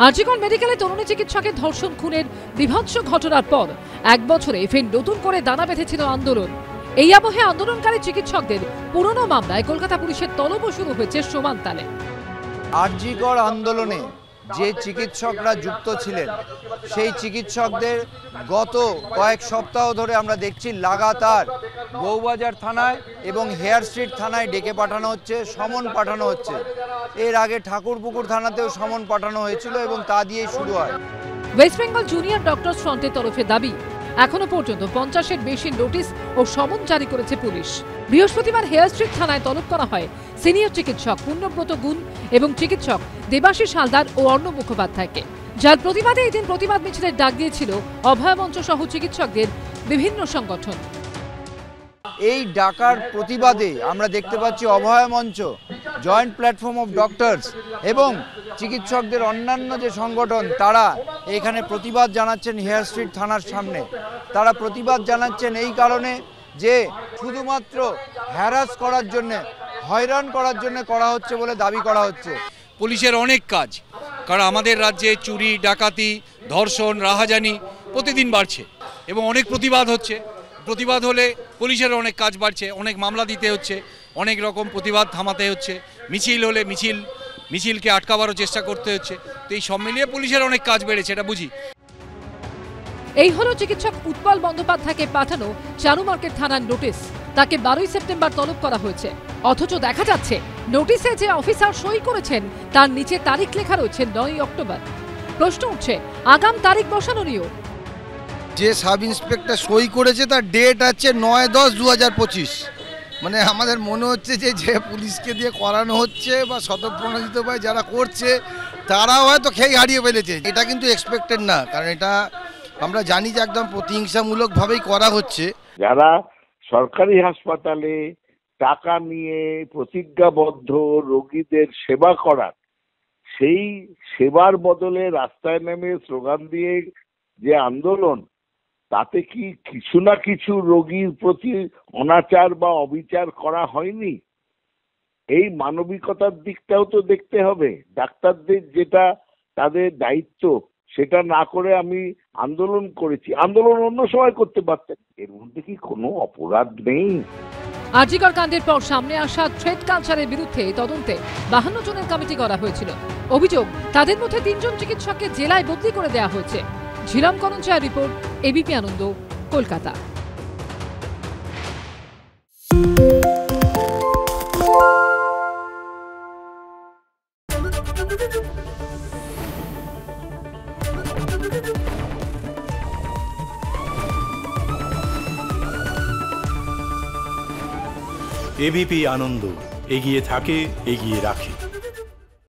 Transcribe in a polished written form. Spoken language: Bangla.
আরজিকর মেডিকেলে তরুণী চিকিৎসকের ধর্ষণ খুনের বিভৎস ঘটনার পর এক বছরে ফের নতুন করে দানা বেঁধেছিল আন্দোলন। এই আবহে আন্দোলনকারী চিকিৎসকদের পুরনো মামলায় কলকাতা পুলিশের তলবও শুরু হয়েছে সমান তালে। আরজিকর আন্দোলনে যে চিকিৎসকরা যুক্ত ছিলেন সেই চিকিৎসকদের গত কয়েক সপ্তাহ ধরে আমরা দেখছি লাগাতার বউবাজার থানায় এবং হেয়ার স্ট্রিট থানায় ডেকে পাঠানো হচ্ছে, সমন পাঠানো হচ্ছে। এর আগে ঠাকুরপুকুর থানাতেও সমন পাঠানো হয়েছিল এবং তা দিয়েই শুরু হয়। ওয়েস্ট বেঙ্গল জুনিয়র ডক্টরস ফ্রন্টের তরফে দাবি, এখনো পর্যন্ত 50-এর বেশি নোটিশ ও সমন জারি করেছে পুলিশ। বৃহস্পতিবার হেয়ার স্ট্রিট থানায় তলব করা হয় সিনিয়র চিকিৎসক পূর্ণব্রত গুণ এবং চিকিৎসক দেবাশিস হালদার ও অর্ণব মুখোপাধ্যায়কে, যার প্রতিবাদে এদিন প্রতিবাদ মিছিলের ডাক দিয়েছিল অভয় মঞ্চ সহ চিকিৎসকদের বিভিন্ন সংগঠন। এই ডাকার প্রতিবাদে আমরা দেখতে পাচ্ছি অভয় মঞ্চ, জয়েন্ট প্ল্যাটফর্ম অফ ডক্টরস এবং চিকিৎসকদের অন্যান্য যে সংগঠন তারা এখানে প্রতিবাদ জানাচ্ছেন হেয়ার স্ট্রিট থানার সামনে। তারা প্রতিবাদ জানাচ্ছেন এই কারণে যে শুধুমাত্র হ্যারাস করার জন্য, হয়রান করার জন্য করা হচ্ছে বলে দাবি করা হচ্ছে। পুলিশের অনেক কাজ, কারণ আমাদের রাজ্যে চুরি, ডাকাতি, ধর্ষণ, রাহাজানি প্রতিদিন বাড়ছে এবং অনেক প্রতিবাদ হচ্ছে। প্রতিবাদ হলে পুলিশের অনেক কাজ বাড়ছে, অনেক মামলা দিতে হচ্ছে, অনেক রকম প্রতিবাদ থামাতে হচ্ছে। মিছিল হলে মিছিলকে আটকাবারও চেষ্টা করতে হচ্ছে। তো এই সব মিলিয়ে পুলিশের অনেক কাজ বেড়েছে, এটা বুঝি। এই হলো চিকিৎসক উৎপল বন্দ্যোপাধ্যায়কে পাঠানো চারু মার্কেট থানার নোটিশ। তাকে 12ই সেপ্টেম্বর তলব করা হয়েছে, অথচ দেখা যাচ্ছে নোটিশে যে অফিসার সই করেছেন তার নিচে তারিখ লেখা রয়েছে 9ই অক্টোবর। প্রশ্ন উঠছে, আগাম তারিখ বসানো নিয়েও। যে সাব ইন্সপেক্টর সই করেছে তার ডেট আছে 9/10/2025। মানে আমাদের মনে হচ্ছে যে পুলিশকে দিয়ে করানো হচ্ছে বা স্বতঃপ্রণোদিত ভাই যারা করছে তারাও হয়তো খেয়ে হারিয়ে ফেলেছে। এটা কিন্তু এক্সপেক্টেড না, কারণ এটা আমরা জানি যে একদম প্রতিহিংসামূলকভাবেই করা হচ্ছে। যারা সরকারি হাসপাতালে টাকা নিয়ে প্রতিজ্ঞাবদ্ধ রোগীদের সেবা করার, সেই সেবার বদলে রাস্তায় নেমে স্লোগান দিয়ে যে আন্দোলন, তাতে কি কিছু না কিছু রোগীর প্রতি অনাচার বা অবিচার করা হয়নি? এই মানবিকতার দিকটাও তো দেখতে হবে। ডাক্তারদের যেটা তাদের দায়িত্ব সেটা না করে আমি আন্দোলন করেছি, আন্দোলন অন্য সময় করতে পারতেন। এর মধ্যে কি কোনো অপরাধ নেই? আরজিকর কাণ্ডের পর সামনে আসা থ্রেড কালচারের বিরুদ্ধে তদন্তে 52 জনের কমিটি করা হয়েছিল। অভিযোগ, তাদের মধ্যে 3 জন চিকিৎসককে জেলায় বদলি করে দেওয়া হয়েছে। ঝিলাম করঞ্চার রিপোর্ট, এবিপি আনন্দ, কলকাতা। এবিপি আনন্দ, এগিয়ে থাকে, এগিয়ে রাখে।